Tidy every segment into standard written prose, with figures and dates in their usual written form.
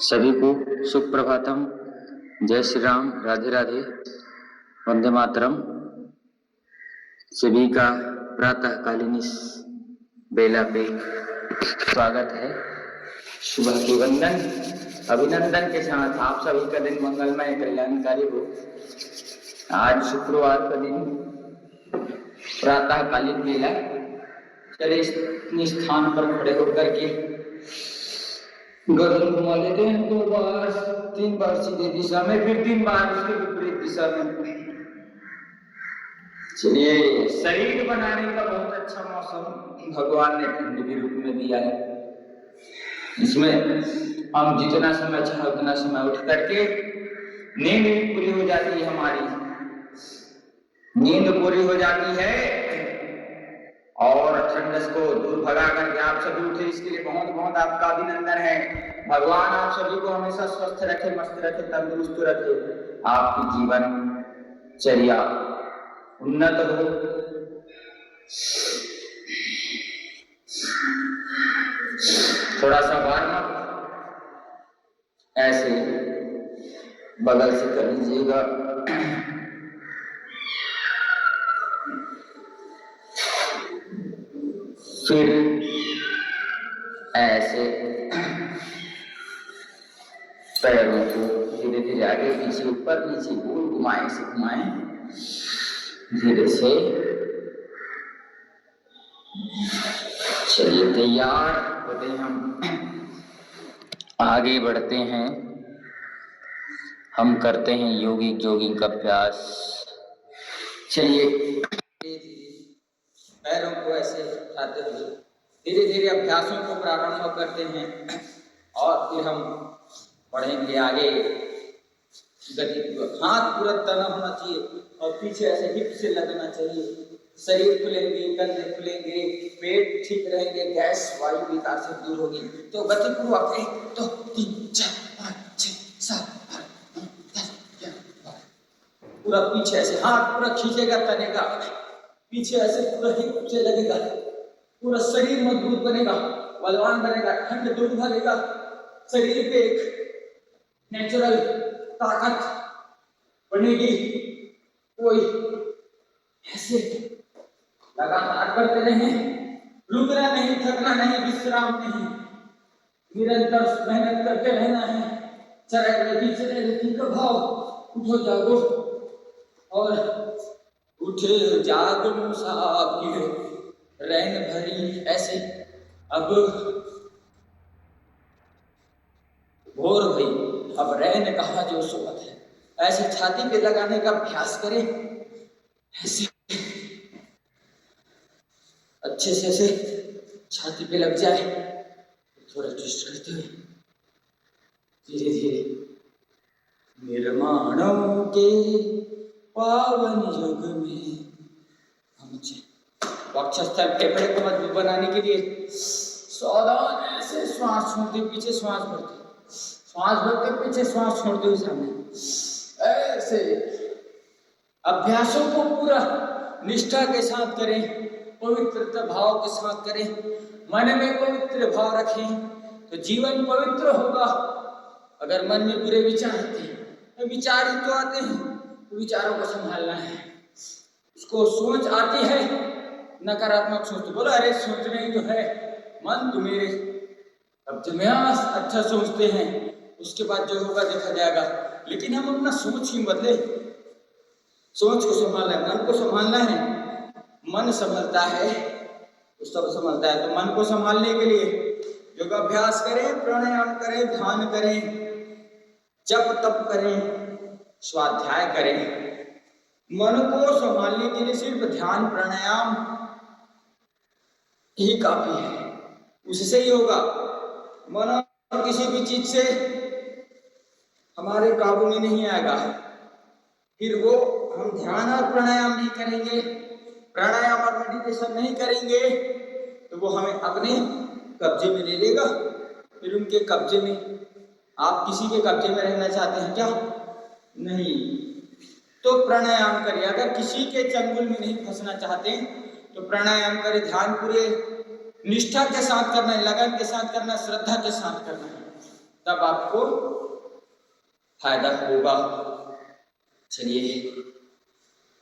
सभी को सुप्रभातम, जय श्री राम, राधे राधे, वंदे मातरम। सभी का प्रातःकालीन इस बेला पे स्वागत है। सुबह के वंदन अभिनंदन के साथ आप सभी का दिन मंगलमय कल्याणकारी हो। आज शुक्रवार का दिन प्रातःकालीन बेला, चले अपने स्थान पर खड़े होकर के गर्दन घुमा लेते हैं 2 बार 3 बार सीधे दिशा में, फिर 3 बार उसके विपरीत दिशा में। चलिए, शरीर बनाने का बहुत अच्छा मौसम भगवान ने ठंड के रूप में दिया है। इसमें हम जितना समय चाहे उतना समय उठ करके नींद पूरी हो जाती है, हमारी नींद पूरी हो जाती है और ठंडस को दूर भगा करके आप सभी उठे, इसके लिए बहुत बहुत आपका अभिनंदन है। भगवान आप सभी को हमेशा स्वस्थ रखे, मस्त रखे, तंदुरुस्त रखे, आपकी जीवन चर्या उन्नत हो। थोड़ा सा वार्म अप ऐसे बगल से कर लीजिएगा। फिर ऐसे पैरों को धीरे धीरे आगे पीछे ऊपर नीचे गोल घुमाएं से घुमाएं, धीरे से। चलिए, तैयार होते हैं, हम आगे बढ़ते हैं। हम करते हैं योगिक जॉगिंग का अभ्यास। चलिए, पैरों को ऐसे उठाते हुए धीरे धीरे अभ्यासों को प्रारंभ करते हैं और फिर हम बढ़ेंगे आगे। गति हाथ पूरा तना होना चाहिए और पीछे ऐसे हिप से लगना चाहिए। शरीर खुलेंगे, कंधे खुलेंगे, पेट ठीक रहेंगे, गैस वायु विकार से दूर होगी। तो गति पूर्वक 1 2 3 4 5 6 7 8 9 10 11 पूरा पीछे ऐसे हाथ पूरा खींचेगा, तनेगा पीछे ऐसे, पूरा हिप से लगेगा, पूरा शरीर मजबूत बनेगा, बलवान बनेगा, ठंड दूर भागेगा, शरीर पे एक नेचुरल ताकत बनेगी। कोई ऐसे लगातार करते रहें, रुकना नहीं, थकना नहीं, विश्राम नहीं, निरंतर मेहनत करते रहना है। चरण का भाव, उठो जागो और उठे जाग मुसाफिर रैन भरी, ऐसे। अब भोर हुई, अब रैन कहा जो सोवत है, ऐसे छाती पे लगाने का अभ्यास करें। ऐसे अच्छे से ऐसे छाती पे लग जाए, थोड़ा ट्विस्ट करते हुए धीरे धीरे। निर्माणों के पावन युग में हम वक्षस्थल फेफड़े को मजबूत बनाने के लिए सावधान ऐसे श्वास छोड़ते, पीछे श्वास भरते, श्वास भरते, पीछे श्वास छोड़ते हुए सामने। ऐसे अभ्यासों को पूरा निष्ठा के साथ करें, पवित्रता भाव के साथ करें। मन में पवित्र भाव रखें तो जीवन पवित्र होगा। अगर मन में बुरे विचार आते हैं, विचार ही तो आते हैं, विचारों को संभालना है। उसको सोच आती है, नकारात्मक सोच, तो बोला अरे सोचना ही तो है, मन तो मेरे। अब जब अच्छा सोचते हैं, उसके बाद जो होगा देखा जाएगा। लेकिन हम अपना सोच ही बदले, सोच को संभालना है, मन को संभालना है। मन संभलता है तो सब संभलता है। तो मन को संभालने के लिए योगाभ्यास करें, प्राणायाम करें, ध्यान करें, जप तप करें, स्वाध्याय करें। मन को संभालने के लिए सिर्फ ध्यान प्राणायाम ही काफी है, उससे ही होगा। मन किसी भी चीज से हमारे काबू में नहीं आएगा। फिर वो हम ध्यान और प्राणायाम नहीं करेंगे, प्राणायाम और मेडिटेशन नहीं करेंगे, तो वो हमें अपने कब्जे में ले लेगा। फिर उनके कब्जे में, आप किसी के कब्जे में रहना चाहते हैं क्या? नहीं। तो प्राणायाम करिए। अगर किसी के चंगुल में नहीं फंसना चाहते तो प्राणायाम करें। ध्यान पूरे निष्ठा के साथ करना है, लगन के साथ करना है, श्रद्धा के साथ करना है। तब आपको फायदा होगा। चलिए,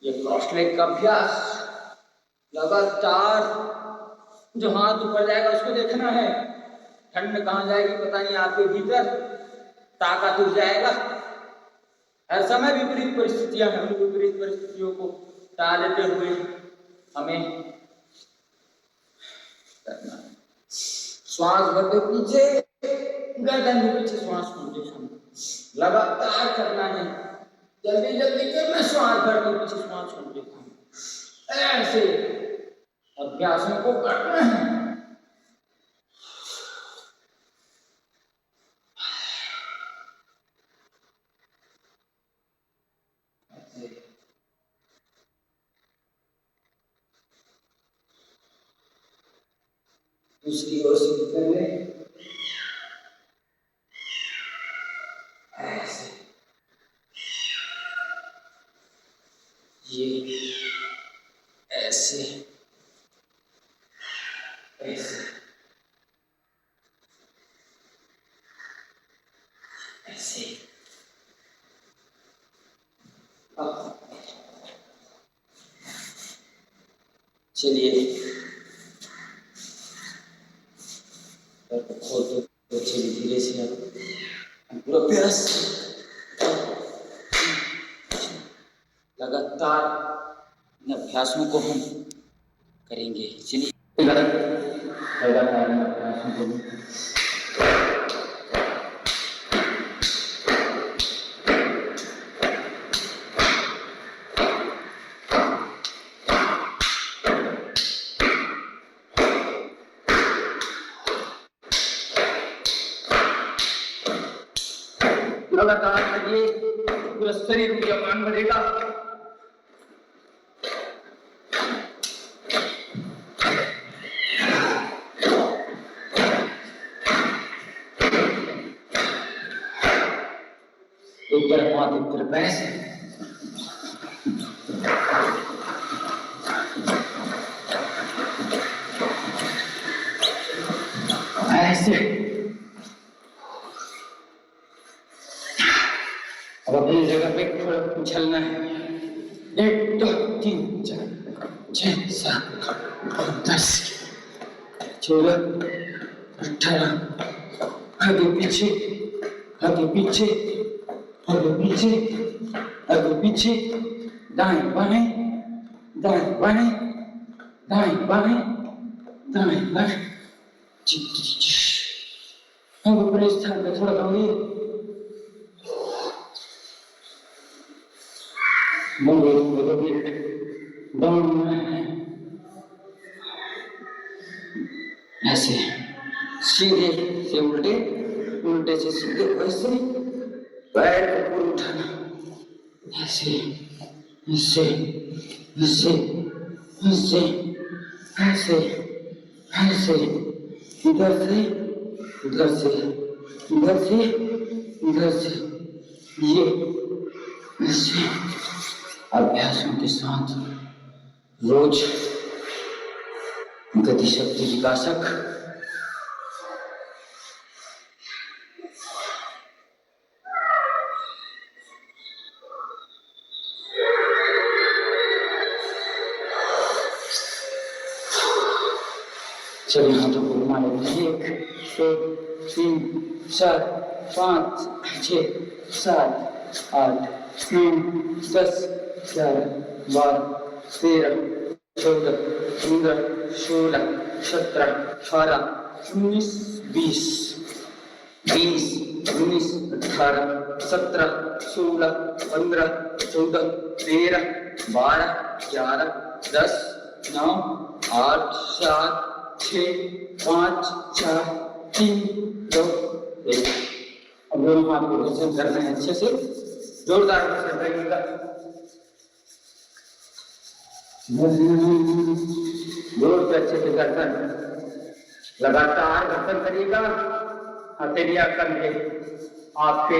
ये क्रॉस लेग का अभ्यास लगातार। जो हाथ ऊपर जाएगा उसको देखना है, ठंड कहाँ जाएगी पता नहीं, आपके भीतर ताकत उठ जाएगा। हर समय विपरीत परिस्थितियां हैं, उन विपरीत परिस्थितियों को टालते हुए हमें करना है। श्वास भरते पीछे, गर्दन के पीछे श्वास छोड़ते समय लगातार करना है। जल्दी जल्दी करना, श्वास भरते पीछे श्वास छोड़ते समय ऐसे अभ्यासों को करना है। दूसरी ओर से कर ले, ऐसे ये ऐसे ऐसे ऐसे। चलिए, खोल दो, चलिए धीरे से अब पूरा अभ्यास लगातार इन अभ्यासों को हम करेंगे। चलिए लगातार इन अभ्यासों को लगातार करिए, पूरा शरीर ऊर्जावान बनेगा। एक तरफ हाथ, एक तरफ ऐसे ऐसे। अब अपनी जगह पे थोड़ा उछलना है। 1 2 3 4 6 7 10 16 18, आगे पीछे आगे पीछे आगे पीछे आगे पीछे, दाएं बाएं दाएं बाएं दाएं बाएं दाएं बाएं। अब अपने स्थान पे थोड़ा दौड़िए, दौड़ना है ऐसे, सीधे से उल्टे, उल्टे से सीधे, वैसे पैर को ऊपर उठाना, ऐसे ऐसे ऐसे ऐसे ऐसे ऐसे, इधर से उधर से, इधर से इधर से, ये ऐसे अभ्यासों के साथ रोज गति शक्ति विकासक चलिए हाथों को घुमाने दीजिए। 1 2 3 4 5 6 7 8 9 10 11 12 13 14 15 16 17 18 19 20 20 19 18 17 16 15 14 13 12 11 10 9 8 7 6 5 4 3 2 1। अब दोनों हाथ को घर्षण करना है, अच्छे से जोरदार घर्षण करिएगा। जोर से अच्छे से घर्षण, लगातार घर्षण करिएगा। हथेलियां कंधे आपके,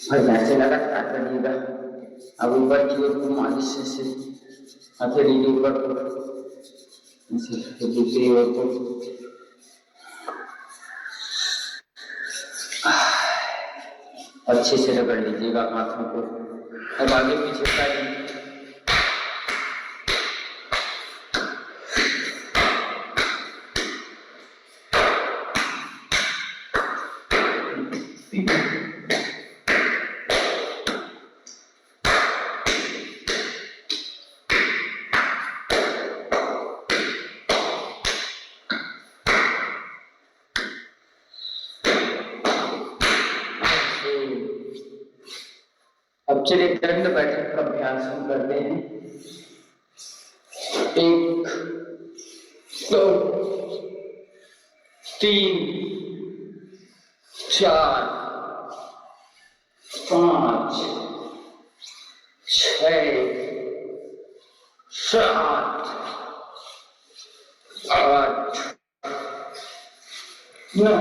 और ऐसे लगातार करिएगा। अब ऊपर की ओर को मालिश से हथेली के ऊपर को, दूसरी ओर को अच्छे से रगड़ लीजिएगा हाथों को और आगे पीछे साइड। अब चलिए दंड बैठक का अभ्यास हम करते हैं। 1 2 3 4 5 6 7 8 9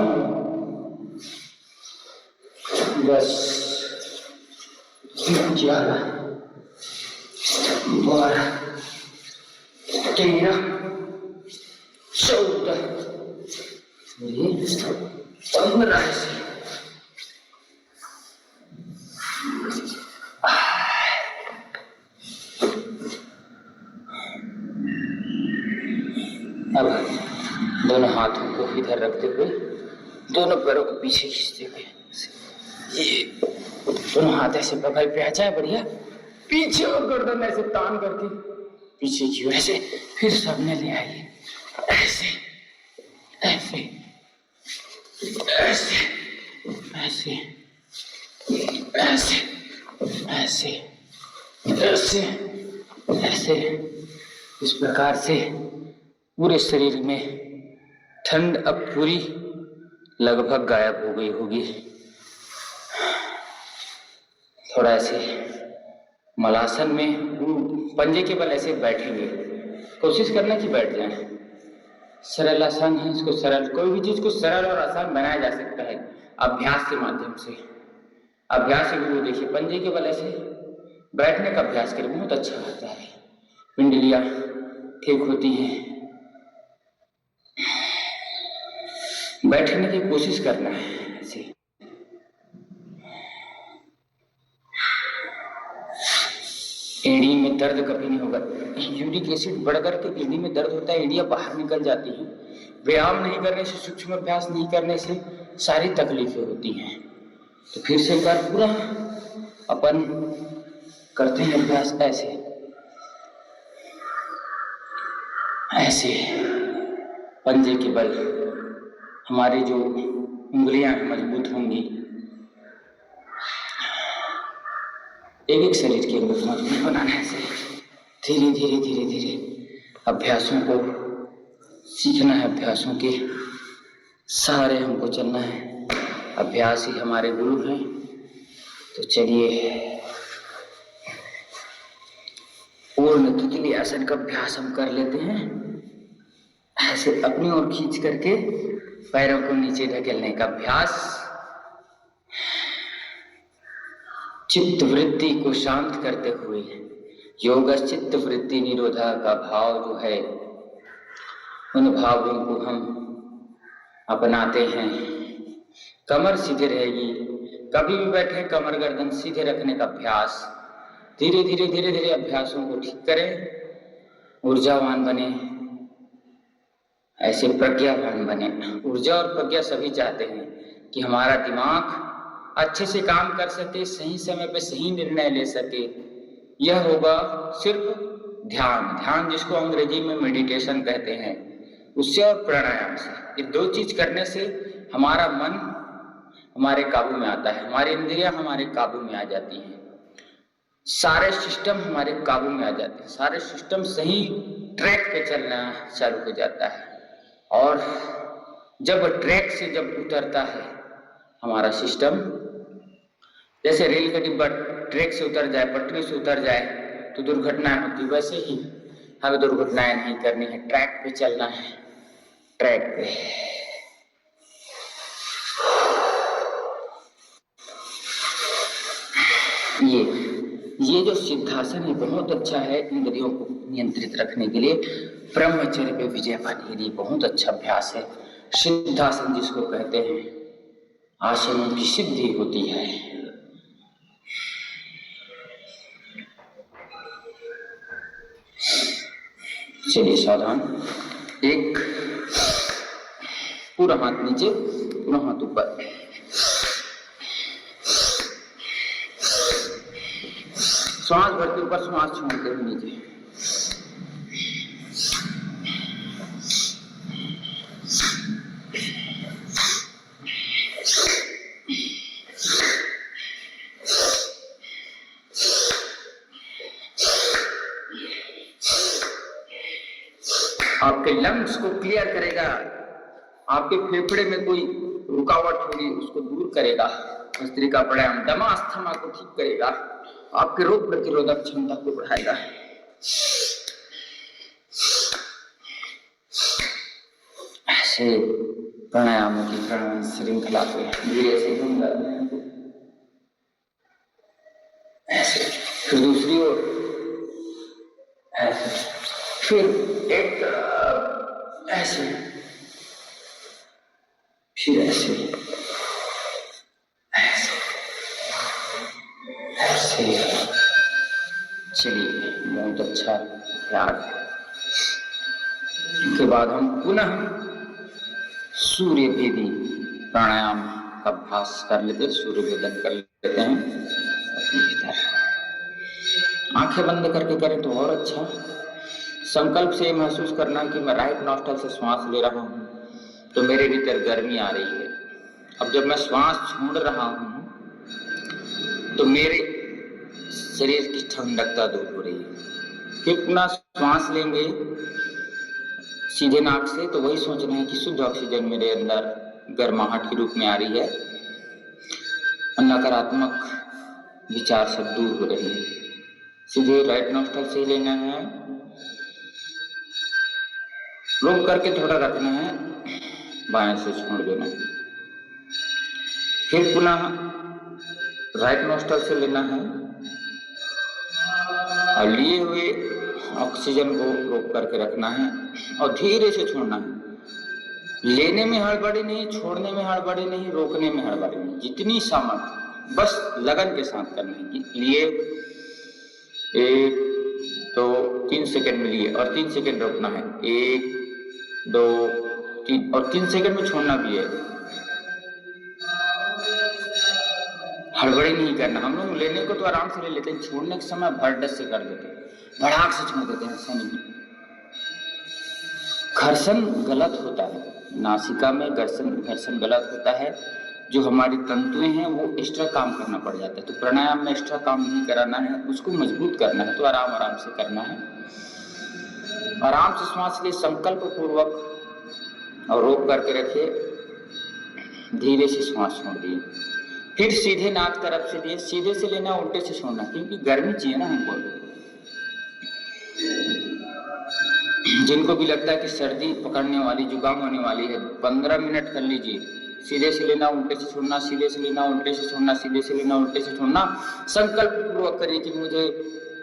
10 11 12 13 14 15 से अब दोनों हाथों को इधर रखते हुए दोनों पैरों को पीछे खींचते हुए ये दोनों हाथ ऐसे बगल पे आ जाए, बढ़िया पीछे और गर्दन ऐसे तान करके पीछे की ओर ऐसे फिर सामने ले आइए, ऐसे ऐसे ऐसे ऐसे ऐसे ऐसे ऐसे ऐसे इस प्रकार से पूरे शरीर में ठंड अब पूरी लगभग गायब हो गई होगी। थोड़ा ऐसे मलासन में पंजे के बल ऐसे बैठेंगे, कोशिश करना कि बैठ जाएं। सरल आसान है, इसको सरल, कोई भी चीज को सरल और आसान बनाया जा सकता है अभ्यास के माध्यम से। अभ्यास से वो देखिए पंजे के बल ऐसे बैठने का अभ्यास करें, बहुत अच्छा होता है, पिंडलियां ठीक होती हैं। बैठने की कोशिश करना है ऐसे। एड़ी में दर्द कभी नहीं होगा। यूरिक एसिड बढ़कर के एड़ी में दर्द होता है, एड़ियां बाहर निकल जाती हैं। व्यायाम नहीं करने से, सूक्ष्म अभ्यास नहीं करने से सारी तकलीफें होती हैं। तो फिर से एक बार पूरा अपन करते हैं अभ्यास ऐसे ऐसे। पंजे के बल हमारी जो उंगलियां मजबूत होंगी, एक एक शरीर के अंदर मजबूत बनाना है। धीरे धीरे धीरे धीरे अभ्यासों को सीखना है, अभ्यासों के सहारे हमको चलना है। अभ्यास ही हमारे गुरु हैं। तो चलिए पूर्ण तितली आसन का अभ्यास हम कर लेते हैं। ऐसे अपनी ओर खींच करके पैरों को नीचे ढकेलने का अभ्यास। चित्त वृत्ति को शांत करते हुए योग चित्त वृत्ति निरोधा का भाव जो है, उन भावों को हम अपनाते हैं। कमर सीधे रहेगी, कभी भी बैठे कमर गर्दन सीधे रखने का अभ्यास। धीरे धीरे धीरे धीरे अभ्यासों को ठीक करें, ऊर्जावान बने, ऐसे प्रज्ञावान बने। ऊर्जा और प्रज्ञा सभी चाहते हैं कि हमारा दिमाग अच्छे से काम कर सके, सही समय पे सही निर्णय ले सके। यह होगा सिर्फ ध्यान, ध्यान जिसको अंग्रेजी में मेडिटेशन कहते हैं, उससे और प्राणायाम से। ये दो चीज करने से हमारा मन हमारे काबू में आता है, हमारी इंद्रियां हमारे काबू में आ जाती हैं, सारे सिस्टम हमारे काबू में आ जाते हैं, सारे सिस्टम सही ट्रैक पे चलना चालू हो जाता है। और जब ट्रैक से जब उतरता है हमारा सिस्टम, जैसे रेल का डिब्बा ट्रैक से उतर जाए, पटरी से उतर जाए तो दुर्घटनाएं होती, वैसे ही हमें दुर्घटनाएं नहीं करनी है, ट्रैक पे चलना है, ट्रैक पे। ये जो सिद्धासन है बहुत अच्छा है इंद्रियों को नियंत्रित रखने के लिए। ब्रह्मचर्य पे विजय पाने के लिए बहुत अच्छा अभ्यास है सिद्धासन, जिसको कहते हैं आसनों की सिद्धि होती है। चलिए सावधान। एक, पूरा हाथ नीचे, पूरा हाथ ऊपर। श्वास भरते ऊपर, श्वास छोड़ते हुए नीचे। आपके लंग्स को क्लियर करेगा, आपके फेफड़े में कोई रुकावट होगी उसको दूर करेगा। भस्त्रिका प्राणायाम दमा अस्थमा को ठीक करेगा, आपके रोग प्रतिरोधक क्षमता को बढ़ाएगा। ऐसे प्राणायामों की प्राणायाम श्रृंखला को धीरे से घूम जाते हैं। ऐसे फिर दूसरी ओर, ऐसे फिर एक तरफ, ऐसे फिर ऐसे, ऐसे। चलिए बहुत अच्छा यार। उसके बाद हम पुनः सूर्य भेदी प्राणायाम का अभ्यास कर लेते हैं, सूर्य भेदन कर लेते हैं। आंखें बंद करके करें तो और अच्छा। संकल्प से महसूस करना कि मैं राइट नॉस्ट्रल से श्वास ले रहा हूं तो मेरे भीतर गर्मी आ रही है। अब जब मैं श्वास छोड़ रहा हूं तो मेरे शरीर की ठंडकता दूर हो रही है। फिर पुनः श्वास लेंगे सीधे नाक से तो वही सोचना है कि शुद्ध ऑक्सीजन मेरे अंदर गर्माहट के रूप में आ रही है, नकारात्मक विचार सब दूर हो रहे हैं। सीधे राइट नॉस्ट्रल से लेना है, रोक करके थोड़ा रखना है, बाएं से छोड़ देना है। फिर पुनः राइट नॉस्ट्रल से लेना है और लिए हुए ऑक्सीजन को रोक करके रखना है और धीरे से छोड़ना है। लेने में हड़बड़ी नहीं, छोड़ने में हड़बड़ी नहीं, रोकने में हड़बड़ी नहीं, जितनी सामर्थ्य बस लगन के साथ करना है। लिए 1 2 3 सेकंड में लिए और 3 सेकंड रोकना है। 1 2 3 और 3 सेकंड में छोड़ना भी है। हड़बड़ी नहीं करना। हम लोग लेने को तो आराम से ले लेते हैं, छोड़ने के समय भड़क से कर देते हैं, भड़ाक से छोड़ देते हैं। ऐसा नहीं, घर्षण गलत होता है, नासिका में घर्षण गलत होता है। जो हमारी तंतुएं हैं वो एक्स्ट्रा काम करना पड़ जाता है। तो प्राणायाम में एक्स्ट्रा काम नहीं कराना है, उसको मजबूत करना है, तो आराम आराम से करना है। आराम से श्वास लिए, संकल्प पूर्वक और रोक करके रखिए, धीरे से श्वास छोड़ दिए। फिर सीधे नाक तरफ से दिए, सीधे से लेना, उल्टे से छोड़ना, क्योंकि गर्मी चाहिए ना हमको। जिनको भी लगता है कि सर्दी पकड़ने वाली, जुकाम होने वाली है, 15 मिनट कर लीजिए। सीधे से लेना, उल्टे से छोड़ना, सीधे से लेना, उल्टे से छोड़ना, सीधे से लेना, उल्टे से छोड़ना। संकल्प पूर्वक करिए कि मुझे,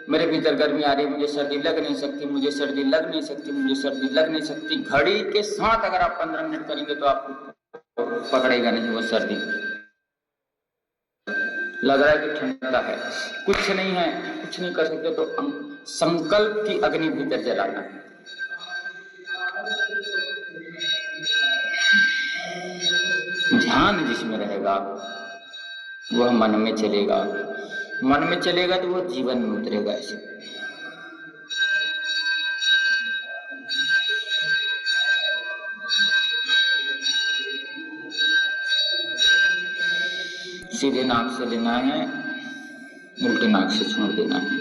मेरे भीतर गर्मी आ रही है, मुझे सर्दी लग नहीं सकती, मुझे सर्दी लग नहीं सकती, मुझे सर्दी लग नहीं सकती। घड़ी के साथ अगर आप 15 मिनट करेंगे तो आपको पकड़ेगा नहीं वो सर्दी। लग रहा है कि ठंडा है, कुछ नहीं है, कुछ नहीं कर सकते, तो संकल्प की अग्नि भीतर जलाना है। ध्यान जिसमें रहेगा वह मन में चलेगा, मन में चलेगा तो वह जीवन में उतरेगा। ऐसे सीधे नाक से लेना है, उल्टे नाक से छोड़ देना है।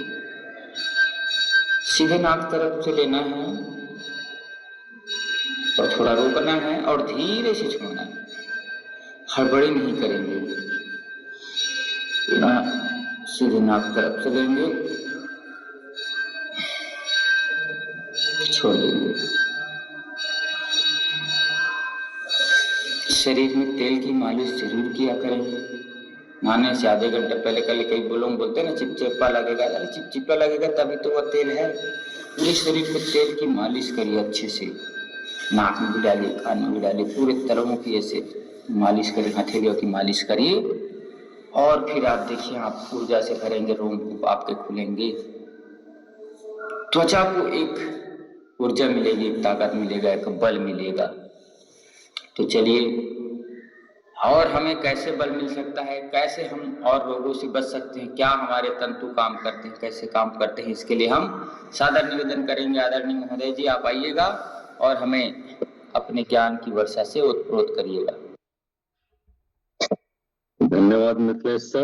सीधे नाक तरफ से लेना है और थोड़ा रोकना है और धीरे से छोड़ना है, हड़बड़ी नहीं करेंगे। सीधे नाक तरफ से लेंगे, छोड़ देंगे। शरीर में तेल की मालिश जरूर किया करें। नहाने से आधे घंटे पहले, कल कई लोग बोलते हैं ना चिपचिपा लगेगा, अरे चिपचिपा लगेगा तभी तो वह तेल है। पूरे शरीर को तेल की मालिश करिए अच्छे से, नाक में भी डालिए, कान में भी डालिए, पूरे तलवों की ऐसे मालिश करिए, हथेलियों की मालिश करिए। और फिर आप देखिए आप ऊर्जा से भरेंगे, रोम आपके खुलेंगे। त्वचा को एक ऊर्जा मिलेगी, एक ताकत मिलेगा, एक बल मिलेगा। तो चलिए, और हमें कैसे बल मिल सकता है, कैसे हम और रोगों से बच सकते हैं, क्या हमारे तंतु काम करते हैं, कैसे काम करते हैं, इसके लिए हम सादर निवेदन करेंगे। आदरणीय महोदय जी, आप आइएगा और हमें अपने ज्ञान की वर्षा से ओतप्रोत करिएगा। धन्यवाद मिथिलेश सर।